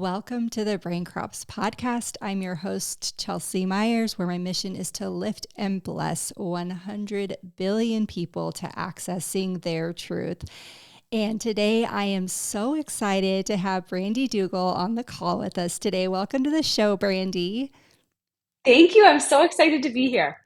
Welcome to the Brain Crops podcast. I'm your host, Chelsea Myers, where my mission is to lift and bless 100 billion people to accessing their truth. And today I am so excited to have Brandi Dugal on the call with us today. Welcome to the show, Brandi. Thank you. I'm so excited to be here.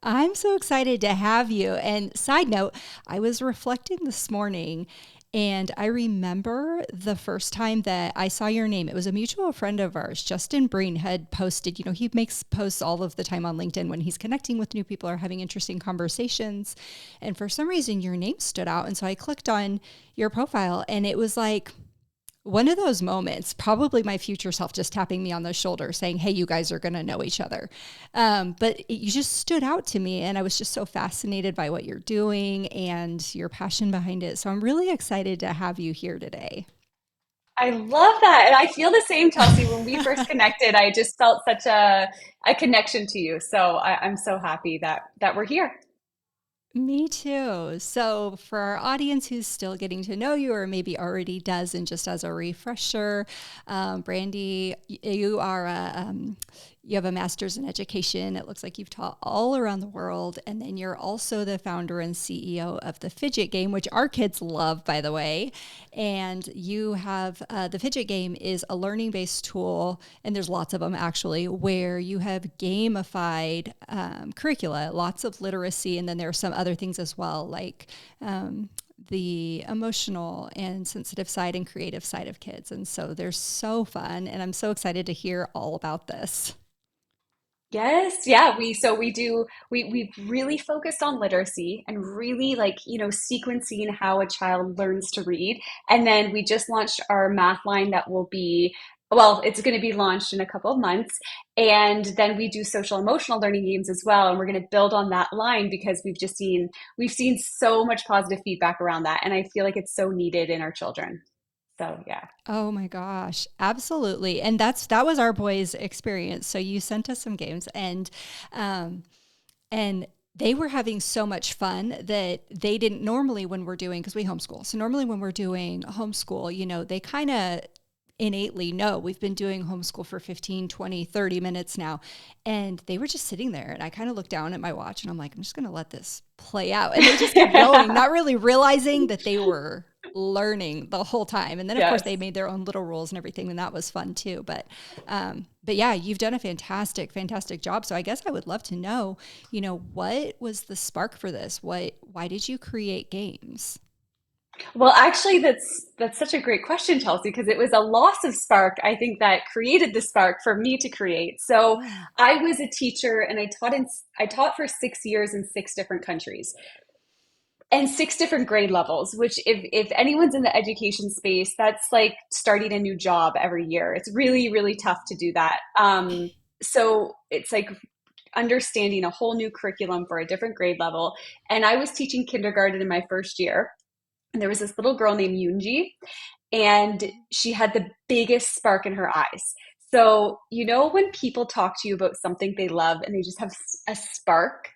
I'm so excited to have you. And side note, I was reflecting this morning and I remember the first time that I saw your name. It was a mutual friend of ours, Justin Breen, had posted, he makes posts all of the time on LinkedIn when he's connecting with new people or having interesting conversations. And for some reason, your name stood out. And so I clicked on your profile and it was like, one of those moments, probably my future self just tapping me on the shoulder saying, hey, you guys are going to know each other. You just stood out to me. And I was just so fascinated by what you're doing and your passion behind it. So I'm really excited to have you here today. I love that. And I feel the same, Chelsea. When we first connected, I just felt such a connection to you. So I'm so happy that we're here. Me too. So, for our audience who's still getting to know you, or maybe already does, and just as a refresher, Brandi, you have a master's in education. It looks like you've taught all around the world, and then you're also the founder and CEO of the Fidget Game, which our kids love, by the way. And you have the Fidget Game is a learning-based tool, and there's lots of them actually, where you have gamified curricula, lots of literacy, and then there are some other things as well, like the emotional and sensitive side and creative side of kids. And so they're so fun, and I'm so excited to hear all about this. Yes, yeah, we've really focused on literacy and really sequencing how a child learns to read. And then we just launched our math line that will be, well, it's going to be launched in a couple of months. And then we do social emotional learning games as well. And we're going to build on that line because we've seen so much positive feedback around that. And I feel like it's so needed in our children. So yeah. Oh my gosh, absolutely. And that was our boys' experience. So you sent us some games um and they were having so much fun that they didn't normally when we're doing, because we homeschool. So normally when we're doing homeschool, they kind of innately know we've been doing homeschool for 15, 20, 30 minutes now. And they were just sitting there. And I kind of looked down at my watch and I'm like, I'm just going to let this play out. And they just kept going, not really realizing that they were learning the whole time. And then of course Yes. they made their own little rules and everything. And that was fun too. But yeah, you've done a fantastic job. So I guess I would love to know, what was the spark for this? Why did you create games? Well, actually, that's such a great question, Chelsea, because it was a loss of spark, I think, that created the spark for me to create. So Oh, I was a teacher and I taught for 6 years in six different countries and six different grade levels, which if anyone's in the education space, that's like starting a new job every year. It's really, really tough to do that. So it's like understanding a whole new curriculum for a different grade level. And I was teaching kindergarten in my first year. And there was this little girl named Yoonji, and she had the biggest spark in her eyes. So, when people talk to you about something they love and they just have a spark,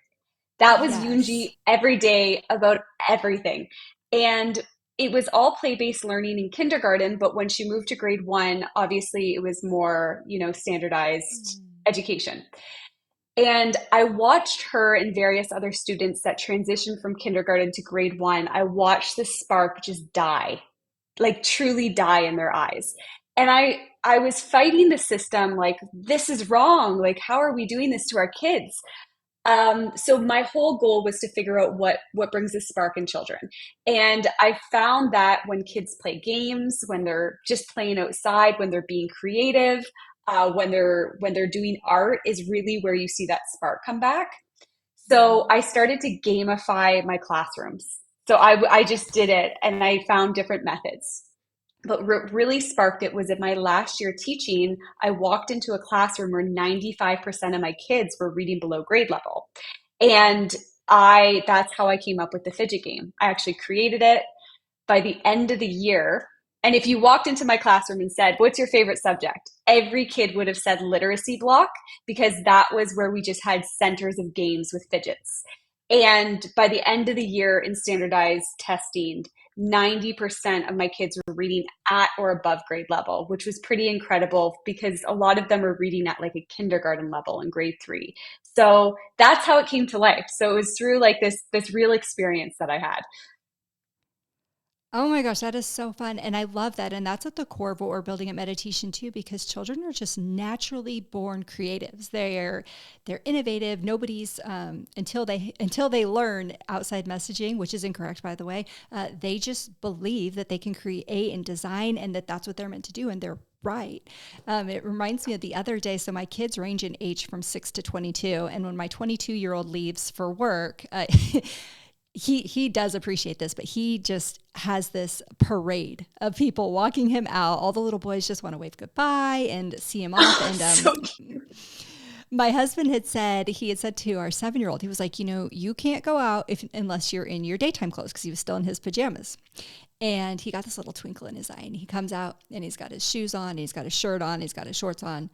that was yes. Yoonji every day about everything. And it was all play-based learning in kindergarten, but when she moved to grade one, obviously it was more, standardized Mm. education. And I watched her and various other students that transitioned from kindergarten to grade one. I watched the spark just die, like truly die in their eyes. And I was fighting the system like, this is wrong. Like, how are we doing this to our kids? So my whole goal was to figure out what brings a spark in children. And I found that when kids play games, when they're just playing outside, when they're being creative, when they're doing art is really where you see that spark come back. So I started to gamify my classrooms. So I just did it and I found different methods. But what really sparked it was in my last year teaching, I walked into a classroom where 95% of my kids were reading below grade level. And that's how I came up with the fidget game. I actually created it by the end of the year. And if you walked into my classroom and said, what's your favorite subject? Every kid would have said literacy block because that was where we just had centers of games with fidgets. And by the end of the year in standardized testing, 90% of my kids were reading at or above grade level, which was pretty incredible because a lot of them were reading at like a kindergarten level in grade 3. So that's how it came to life. So it was through like this real experience that I had. Oh my gosh, that is so fun. And I love that. And that's at the core of what we're building at meditation too, because children are just naturally born creatives. They're innovative. Nobody's until they learn outside messaging, which is incorrect by the way. They just believe that they can create and design and that that's what they're meant to do. And they're right. It reminds me of the other day. So my kids range in age from 6 to 22. And when my 22-year-old leaves for work, he does appreciate this, but he just has this parade of people walking him out. All the little boys just want to wave goodbye and see him off. And So cute. my husband he had said to our 7-year-old, he was like, you can't go out unless you're in your daytime clothes, because he was still in his pajamas. And he got this little twinkle in his eye, and he comes out and he's got his shoes on, he's got his shirt on, he's got his shorts on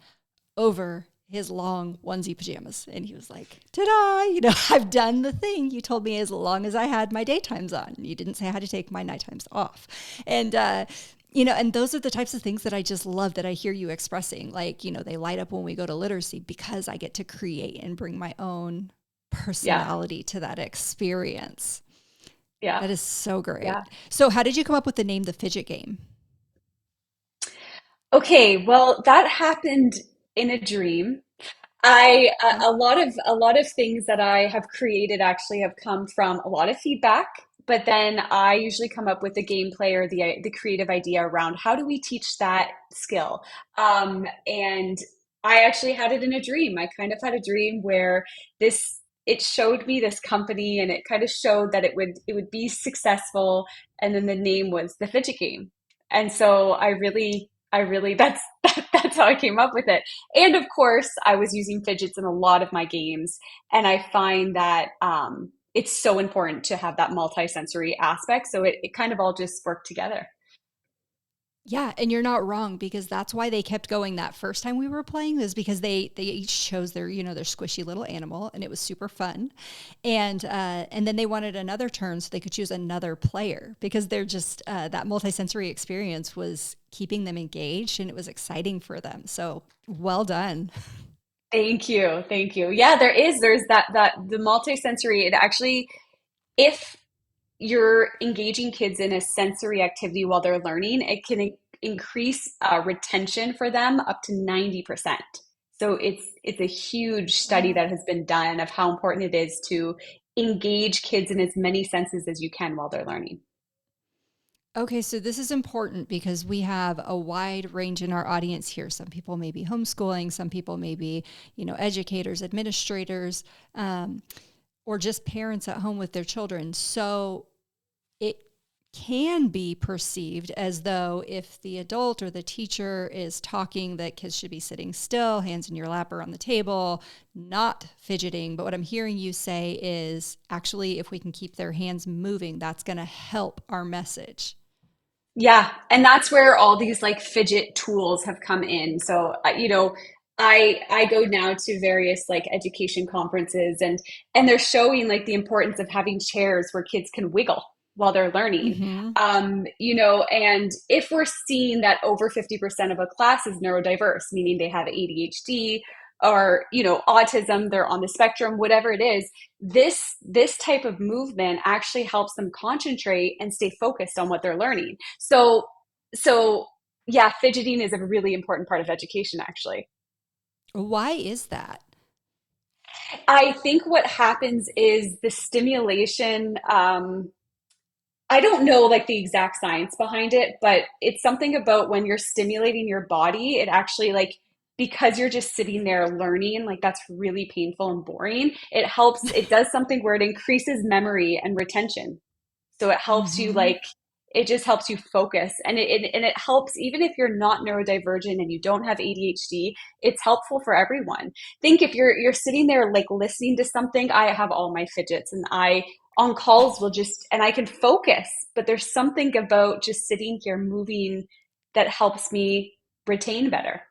over his long onesie pajamas. And he was like, ta-da, I've done the thing you told me as long as I had my daytimes on. You didn't say I had to take my nighttimes off. And, and those are the types of things that I just love that I hear you expressing. Like, they light up when we go to literacy because I get to create and bring my own Yeah. personality to that experience. Yeah. That is so great. Yeah. So how did you come up with the name, the Fidget Game? Okay, well, that happened in a dream. I Okay. a lot of things that I have created actually have come from a lot of feedback, but then I usually come up with the gameplay or the creative idea around how do we teach that skill. And I actually had it in a dream. I kind of had a dream where this it showed me this company and it kind of showed that it would be successful, and then the name was the Fidget Game. And so I really that's how I came up with it. And of course, I was using fidgets in a lot of my games. And I find that it's so important to have that multisensory aspect. So it kind of all just worked together. Yeah, and you're not wrong, because that's why they kept going that first time we were playing, is because they each chose their squishy little animal, and it was super fun. And then they wanted another turn so they could choose another player, because they're just that multisensory experience was keeping them engaged and it was exciting for them. So well done. Thank you. Thank you. Yeah, there's that the multisensory, it actually, if you're engaging kids in a sensory activity while they're learning, it can increase retention for them up to 90%. So it's a huge study Wow. that has been done of how important it is to engage kids in as many senses as you can while they're learning. Okay, so this is important because we have a wide range in our audience here. Some people may be homeschooling, some people may be, educators, administrators, or just parents at home with their children. So it can be perceived as though if the adult or the teacher is talking, that kids should be sitting still, hands in your lap or on the table, not fidgeting. But what I'm hearing you say is actually, if we can keep their hands moving, that's going to help our message. Yeah, and that's where all these like fidget tools have come in. So, I go now to various like education conferences, and they're showing like the importance of having chairs where kids can wiggle while they're learning. Mm-hmm. And if we're seeing that over 50% of a class is neurodiverse, meaning they have ADHD or, autism, they're on the spectrum, whatever it is, this type of movement actually helps them concentrate and stay focused on what they're learning. So yeah, fidgeting is a really important part of education, actually. Why is that? I think what happens is the stimulation. I don't know like the exact science behind it, but it's something about when you're stimulating your body, it actually like because you're just sitting there learning, like that's really painful and boring. It does something where it increases memory and retention. So it helps you Mm-hmm. like it just helps you focus, and it helps even if you're not neurodivergent and you don't have ADHD. It's helpful for everyone. Think if you're sitting there like listening to something. I have all my fidgets, and I on calls will just and I can focus, but there's something about just sitting here moving that helps me retain better.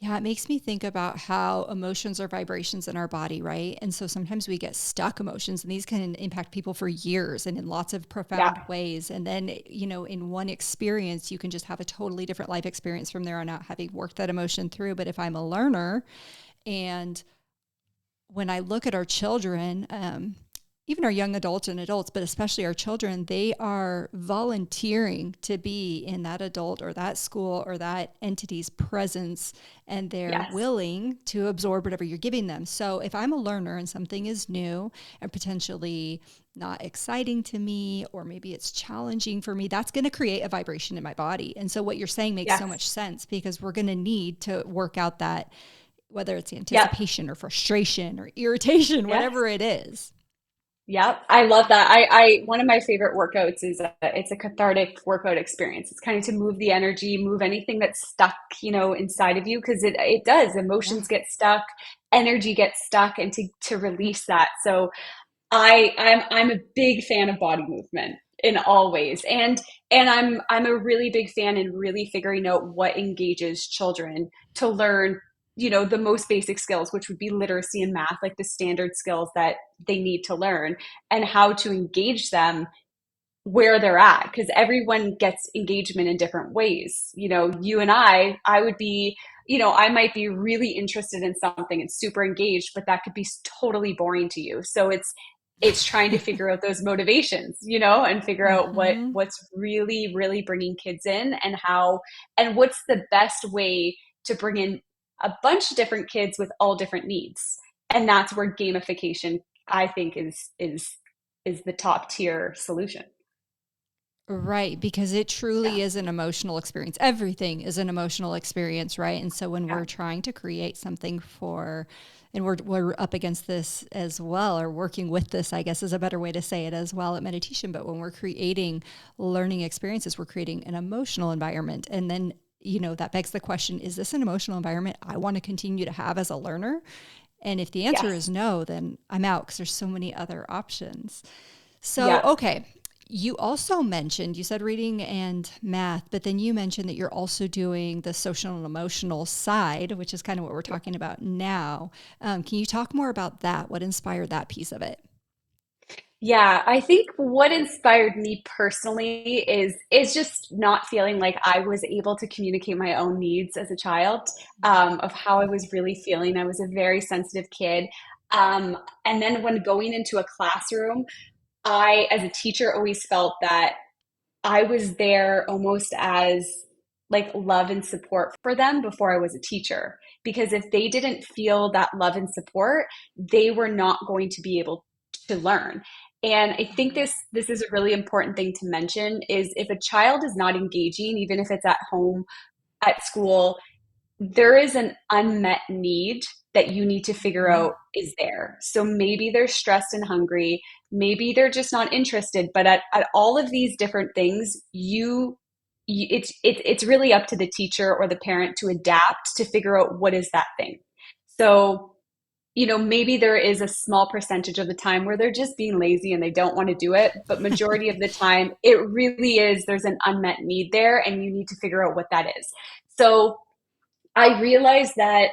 Yeah, it makes me think about how emotions are vibrations in our body, right? And so sometimes we get stuck emotions, and these can impact people for years and in lots of Yeah. profound ways. And then, in one experience, you can just have a totally different life experience from there on out, having worked that emotion through. But if I'm a learner, and when I look at our children, even our young adults and adults, but especially our children, they are volunteering to be in that adult or that school or that entity's presence, and they're Yes. willing to absorb whatever you're giving them. So if I'm a learner and something is new and potentially not exciting to me, or maybe it's challenging for me, that's going to create a vibration in my body. And so what you're saying makes so Yes. much sense, because we're going to need to work out that, whether it's Yep. anticipation or frustration or irritation, Yes. whatever it is. Yep, I love that. I one of my favorite workouts is it's a cathartic workout experience. It's kind of to move the energy, move anything that's stuck, inside of you, because it does. Yeah. Emotions get stuck, energy gets stuck, and to release that. So I'm a big fan of body movement in all ways, and I'm a really big fan in really figuring out what engages children to learn, the most basic skills, which would be literacy and math, like the standard skills that they need to learn, and how to engage them where they're at, because everyone gets engagement in different ways. You and I would be, I might be really interested in something and super engaged, but that could be totally boring to you. So it's trying to figure out those motivations, and figure out Mm-hmm. what's really really bringing kids in, and how, and what's the best way to bring in a bunch of different kids with all different needs. And that's where gamification, I think, is the top tier solution. Right, because it Yeah. truly is an emotional experience. Everything is an emotional experience, right? And so when Yeah. we're trying to create something for, and we're up against this as well, or working with this, I guess is a better way to say it as well at meditation. But when we're creating learning experiences, we're creating an emotional environment. And then, that begs the question, is this an emotional environment I want to continue to have as a learner? And if the answer Yes. is no, then I'm out, because there's so many other options. So, Yeah. okay. You also mentioned, you said reading and math, but then you mentioned that you're also doing the social and emotional side, which is kind of what we're talking about now. Can you talk more about that? What inspired that piece of it? Yeah, I think what inspired me personally is just not feeling like I was able to communicate my own needs as a child, of how I was really feeling. I was a very sensitive kid. And then when going into a classroom, I, as a teacher, always felt that I was there almost as like love and support for them before I was a teacher. Because if they didn't feel that love and support, they were not going to be able to learn. And I think this is a really important thing to mention, is if a child is not engaging, even if it's at home, at school, there is an unmet need that you need to figure Mm-hmm. out is there. So maybe they're stressed and hungry, maybe they're just not interested, but at all of these different things, it's really up to the teacher or the parent to adapt to figure out what is that thing. So, maybe there is a small percentage of the time where they're just being lazy and they don't want to do it, but majority of the time it really is, there's an unmet need there and you need to figure out what that is. So I realized that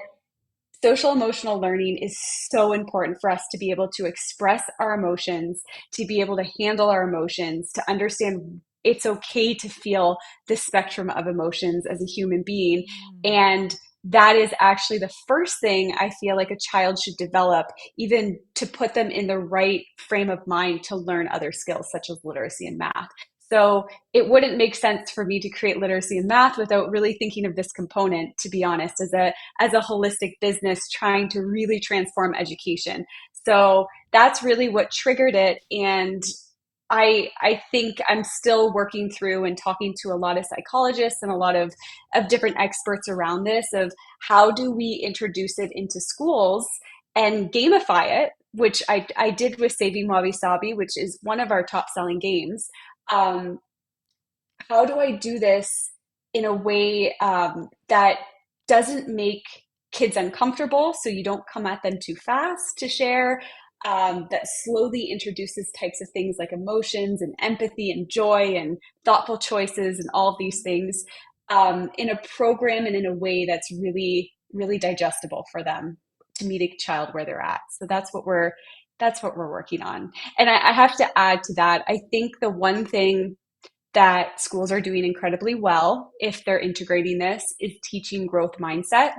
social emotional learning is so important for us to be able to express our emotions, to be able to handle our emotions, to understand it's okay to feel the spectrum of emotions as a human being. Mm. And that is actually the first thing I feel like a child should develop, even to put them in the right frame of mind to learn other skills such as literacy and math. So it wouldn't make sense for me to create literacy and math without really thinking of this component, to be honest, as a holistic business trying to really transform education. So that's really what triggered it. And I think I'm still working through and talking to a lot of psychologists and a lot of different experts around this, of how do we introduce it into schools and gamify it, which I did with Saving Wabi Sabi, which is one of our top selling games. Um, how do I do this in a way that doesn't make kids uncomfortable, so you don't come at them too fast to share, that slowly introduces types of things like emotions and empathy and joy and thoughtful choices and all of these things, in a program and in a way that's really really digestible for them to meet a child where they're at. So that's what we're working on. And I have to add to that, I think the one thing that schools are doing incredibly well, if they're integrating this, is teaching growth mindset.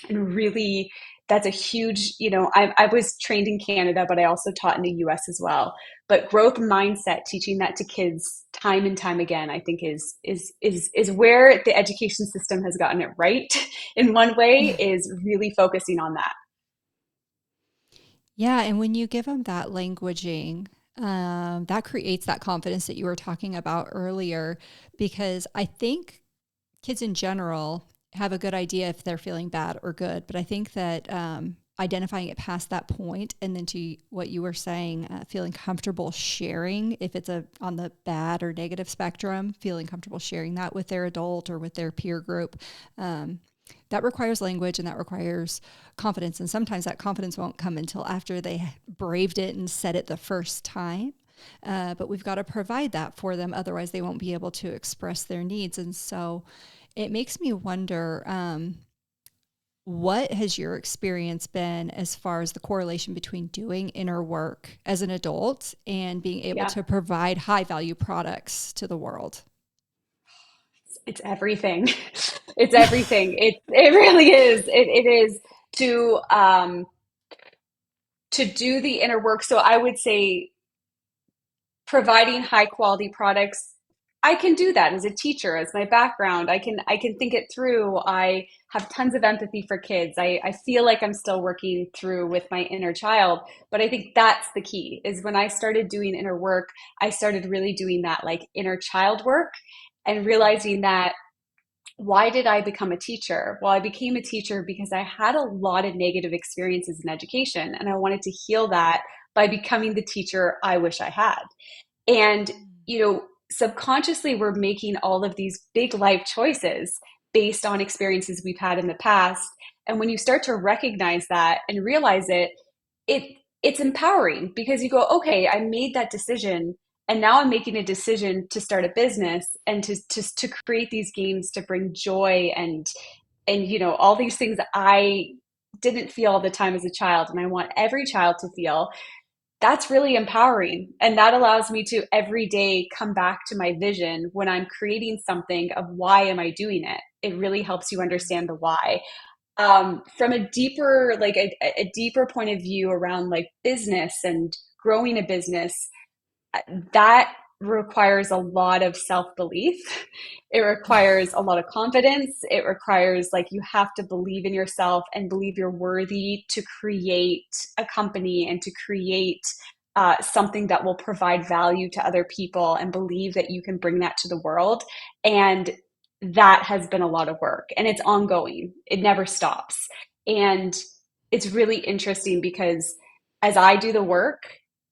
And really, that's a huge, I was trained in Canada, but I also taught in the US as well. But growth mindset, teaching that to kids time and time again, I think is where the education system has gotten it right in one way, is really focusing on that. Yeah, and when you give them that languaging, that creates that confidence that you were talking about earlier, because I think kids in general have a good idea if they're feeling bad or good. But I think that identifying it past that point, and then to what you were saying, feeling comfortable sharing, if it's on the bad or negative spectrum, feeling comfortable sharing that with their adult or with their peer group. That requires language, and that requires confidence. And sometimes that confidence won't come until after they braved it and said it the first time. But we've got to provide that for them. Otherwise, they won't be able to express their needs. And so it makes me wonder, what has your experience been as far as the correlation between doing inner work as an adult and being able Yeah, to provide high value products to the world? it's everything. It's everything. It really is. It is to do the inner work. So I would say providing high quality products, I can do that as a teacher, as my background. I can think it through. I have tons of empathy for kids. I feel like I'm still working through with my inner child. But I think that's the key, is when I started doing inner work, I started really doing that like inner child work, and realizing that, why did I become a teacher? Well, I became a teacher because I had a lot of negative experiences in education, and I wanted to heal that by becoming the teacher I wish I had. And, subconsciously, we're making all of these big life choices based on experiences we've had in the past. And when you start to recognize that and realize it, it's empowering, because you go, okay, I made that decision. And now I'm making a decision to start a business and to create these games to bring joy and all these things I didn't feel all the time as a child, and I want every child to feel. That's really empowering. And that allows me to every day come back to my vision when I'm creating something, of why am I doing it? It really helps you understand the why. From a deeper, like a deeper point of view around like business and growing a business, that requires a lot of self-belief. It requires a lot of confidence. It requires, like, you have to believe in yourself and believe you're worthy to create a company and to create something that will provide value to other people, and believe that you can bring that to the world. And that has been a lot of work, and it's ongoing. It never stops. And it's really interesting because as I do the work,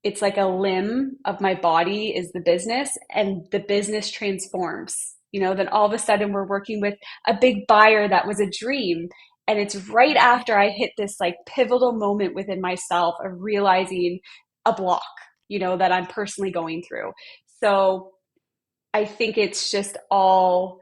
it's like a limb of my body is the business, and the business transforms. Then all of a sudden we're working with a big buyer that was a dream. And it's right after I hit this like pivotal moment within myself of realizing a block, that I'm personally going through. So I think it's all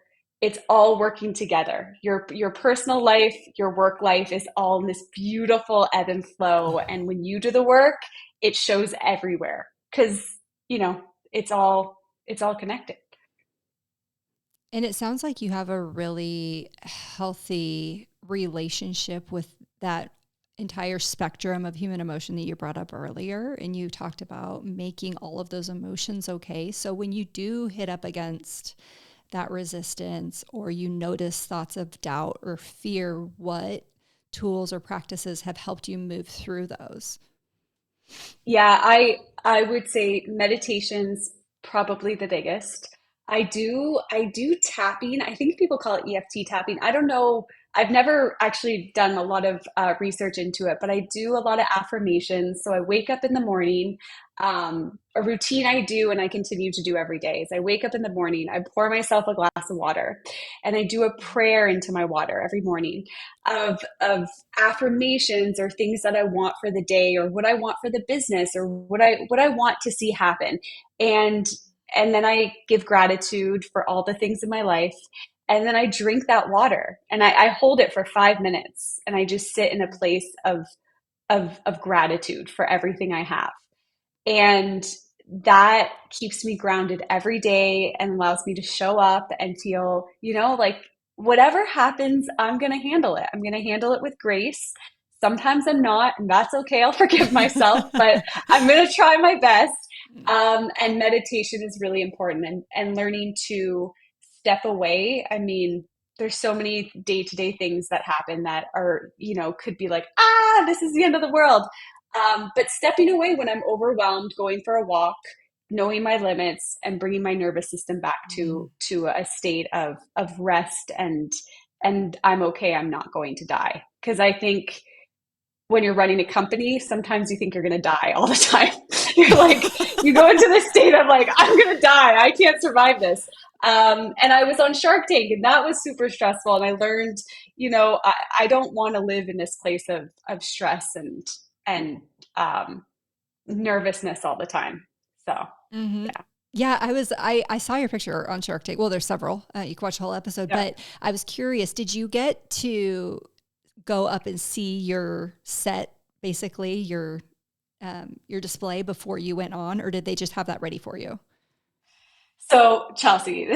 working together. Your personal life, your work life is all in this beautiful ebb and flow. And when you do the work, it shows everywhere, because you know it's all connected. And it sounds like you have a really healthy relationship with that entire spectrum of human emotion that you brought up earlier. And you talked about making all of those emotions okay. So when you do hit up against that resistance, or you notice thoughts of doubt or fear, what tools or practices have helped you move through those? Yeah, I would say meditation's probably the biggest. I do tapping. I think people call it EFT tapping. I don't know. I've never actually done a lot of research into it, but I do a lot of affirmations. So I wake up in the morning. A routine I do and I continue to do every day is I wake up in the morning, I pour myself a glass of water, and I do a prayer into my water every morning of affirmations or things that I want for the day, or what I want for the business, or what I want to see happen. And and then I give gratitude for all the things in my life. And then I drink that water and I hold it for 5 minutes and I just sit in a place of gratitude for everything I have. And that keeps me grounded every day and allows me to show up and feel, like whatever happens, I'm going to handle it. I'm going to handle it with grace. Sometimes I'm not, and that's okay. I'll forgive myself, but I'm going to try my best. And meditation is really important, and learning to step away. I mean, there's so many day-to-day things that happen that are, could be like, this is the end of the world. But stepping away when I'm overwhelmed, going for a walk, knowing my limits, and bringing my nervous system back to a state of rest and I'm okay. I'm not going to die. Because I think when you're running a company, sometimes you think you're going to die all the time. You're like, you go into this state of like, I'm going to die. I can't survive this. And I was on Shark Tank, and that was super stressful. And I learned, I don't want to live in this place of stress and nervousness all the time. So, Mm-hmm. yeah. Yeah, I saw your picture on Shark Tank. Well, there's several. You can watch the whole episode, Yeah. but I was curious, did you get to go up and see your set, basically your display before you went on, or did they just have that ready for you? So, Chelsea,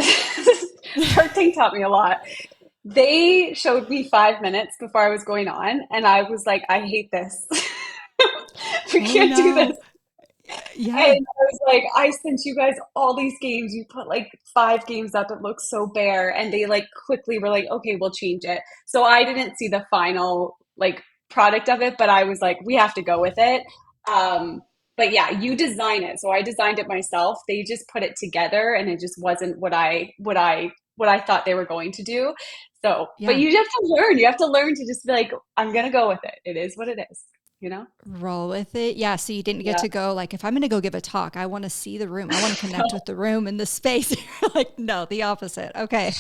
Shark Tank taught me a lot. They showed me 5 minutes before I was going on, and I was like, I hate this. We Oh can't do this. no. And Yeah. I was like, I sent you guys all these games. You put like 5 games up. It looks so bare. And they like quickly were like, okay, we'll change it. So I didn't see the final like product of it, but I was like, we have to go with it. Um, but yeah, you design it. So I designed it myself. They just put it together and it just wasn't what I thought they were going to do. So, but Yeah. you have to learn. You have to learn to just be like, I'm gonna go with it. It is what it is, you know? Roll with it. Yeah. So you didn't get Yeah. to go like, if I'm going to go give a talk, I want to see the room. I want to connect with the room and the space. Like, no, the opposite. Okay.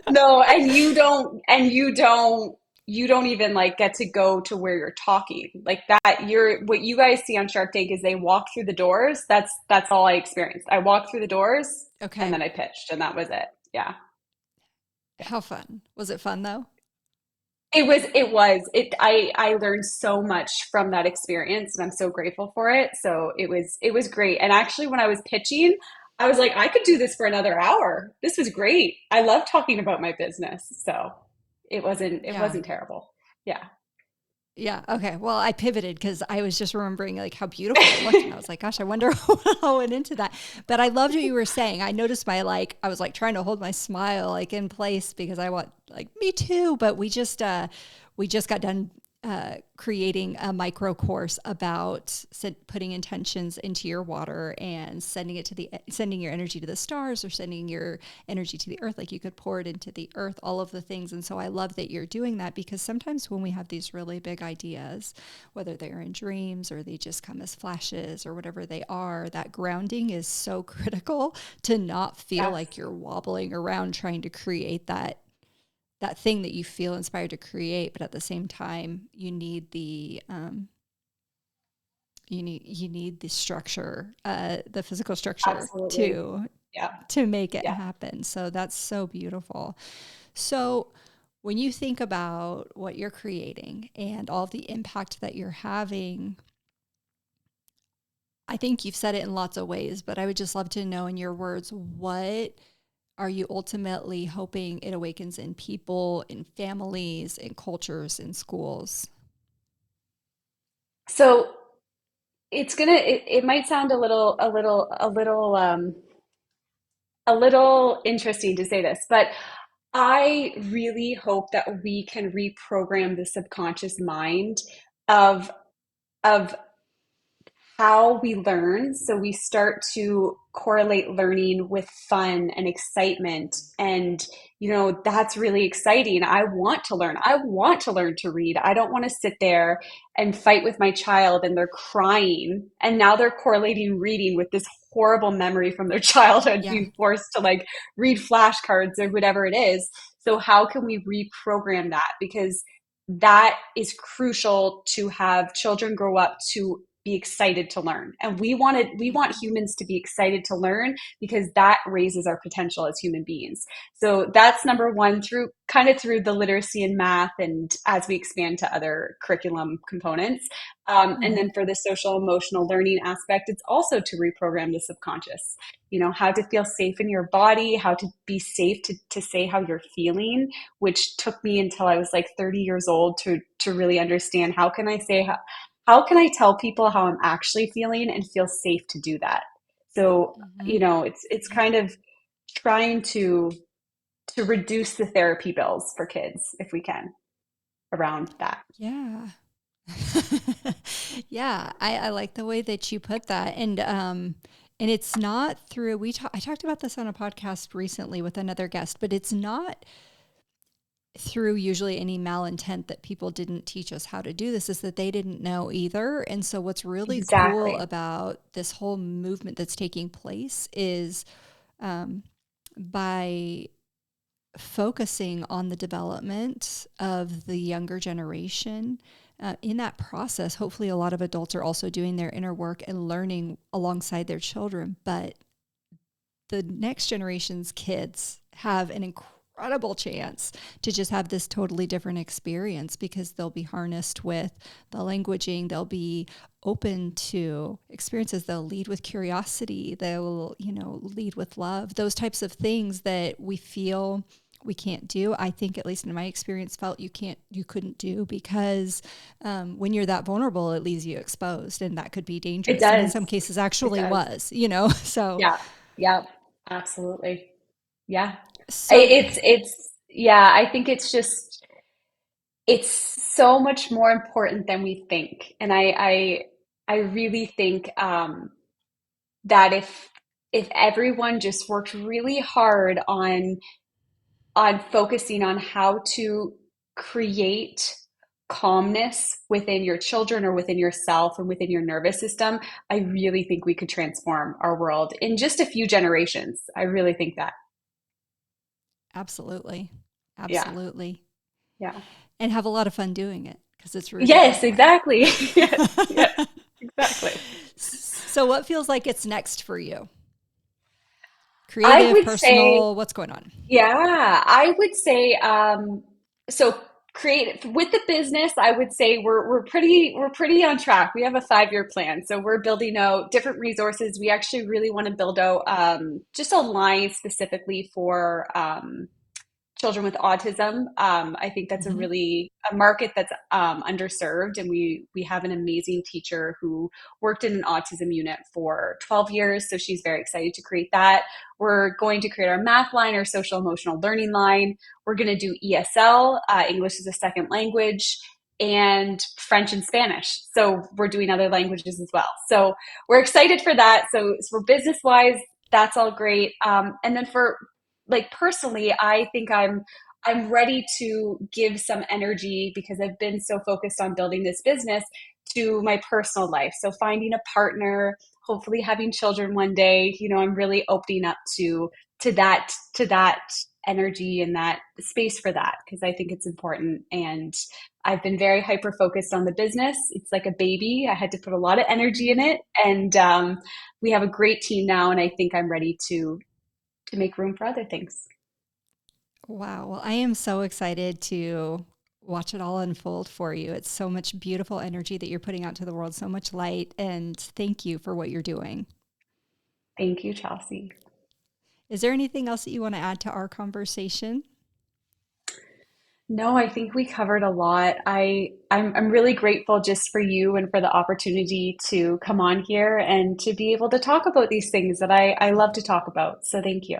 No, and you don't even like get to go to where you're talking. Like that you're what you guys see on Shark Tank is they walk through the doors. That's all I experienced. I walked through the doors and Okay. then I pitched and that was it. Yeah. Yeah. How fun. Was it fun though? I learned so much from that experience and I'm so grateful for it. So it was great. And actually when I was pitching, I was like, I could do this for another hour. This was great. I love talking about my business. So it Yeah. wasn't terrible. Yeah. Yeah. Okay. Well, I pivoted because I was just remembering like how beautiful it looked. And I was like, gosh, I wonder how went into that. But I loved what you were saying. I noticed I was like trying to hold my smile like in place because I want like, me too. But we just got done creating a micro course about putting intentions into your water and sending your energy to the stars or sending your energy to the earth. Like you could pour it into the earth, all of the things. And so I love that you're doing that because sometimes when we have these really big ideas, whether they're in dreams or they just come as flashes or whatever they are, that grounding is so critical to not feel Yes. like you're wobbling around trying to create that thing that you feel inspired to create, but at the same time, you need the structure, the physical structure Absolutely. Yeah. to make it Yeah. happen. So that's so beautiful. So when you think about what you're creating and all the impact that you're having, I think you've said it in lots of ways, but I would just love to know in your words, what are you ultimately hoping it awakens in people, in families, in cultures, in schools? So it might sound a little interesting to say this, but I really hope that we can reprogram the subconscious mind of of how we learn. So we start to correlate learning with fun and excitement. And, that's really exciting. I want to learn. I want to learn to read. I don't want to sit there and fight with my child and they're crying. And now they're correlating reading with this horrible memory from their childhood, Yeah. being forced to like read flashcards or whatever it is. So, how can we reprogram that? Because that is crucial to have children grow up to be excited to learn. And we want humans to be excited to learn because that raises our potential as human beings. So that's number one, through the literacy and math, and as we expand to other curriculum components. And Mm-hmm. then for the social emotional learning aspect, it's also to reprogram the subconscious. How to feel safe in your body, how to be safe to say how you're feeling, which took me until I was like 30 years old to really understand how can I tell people how I'm actually feeling and feel safe to do that. So, Mm-hmm. it's kind of trying to reduce the therapy bills for kids if we can around that. Yeah. Yeah, I like the way that you put that. And it's not through I talked about this on a podcast recently with another guest, but it's not through usually any malintent that people didn't teach us how to do this, is that they didn't know either. And so what's really cool Exactly. about this whole movement that's taking place is um, by focusing on the development of the younger generation. In that process, hopefully, a lot of adults are also doing their inner work and learning alongside their children. But the next generation's kids have an incredible chance to just have this totally different experience because they'll be harnessed with the languaging, they'll be open to experiences, they'll lead with curiosity, they'll, lead with love, those types of things that we feel we can't do. I think, at least in my experience, felt you couldn't do because when you're that vulnerable, it leaves you exposed, and that could be It dangerous. And in does. some cases, It actually does. was, so Yeah. Yeah. Absolutely. Yeah. so Yeah, I think it's so much more important than we think. And I really think that if everyone just worked really hard on focusing on how to create calmness within your children or within yourself and within your nervous system, I really think we could transform our world in just a few generations. I really think that. absolutely. Yeah. Absolutely. Yeah. And have a lot of fun doing it because it's really, really Yes, fun. exactly. Yes. Yes. Exactly. So, what feels like it's next for you? I Creative, would say, personal, what's going on? yeah, I would say, so create with the business, I would say we're pretty on track. We have a 5-year plan. So we're building out different resources. We actually really want to build out just a line specifically for children with autism. I think that's Mm-hmm. a market that's underserved, and we have an amazing teacher who worked in an autism unit for 12 years, so she's very excited to create that. We're going to create our math line, our social emotional learning line. We're going to do ESL, English as a second language, and French and Spanish. So we're doing other languages as well. So we're excited for that. So for business wise, that's all great. And then for like personally, I think I'm ready to give some energy because I've been so focused on building this business to my personal life. So finding a partner, hopefully having children one day, I'm really opening up to that energy and that space for that because I think it's important. And I've been very hyper focused on the business. It's like a baby. I had to put a lot of energy in Mm-hmm. it, and we have a great team now. And I think I'm ready to make room for other things. Wow. Well, I am so excited to watch it all unfold for you. It's so much beautiful energy that you're putting out to the world, so much light. And thank you for what you're doing. Thank you, Chelsea. Is there anything else that you want to add to our conversation? No, I think we covered a lot. I'm really grateful just for you and for the opportunity to come on here and to be able to talk about these things that I love to talk about. So thank you.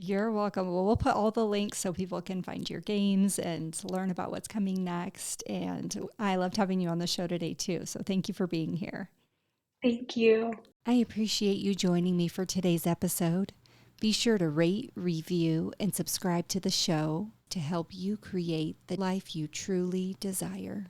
You're welcome. Well, we'll put all the links so people can find your games and learn about what's coming next. And I loved having you on the show today, too. So thank you for being here. Thank you. I appreciate you joining me for today's episode. Be sure to rate, review, and subscribe to the show to help you create the life you truly desire.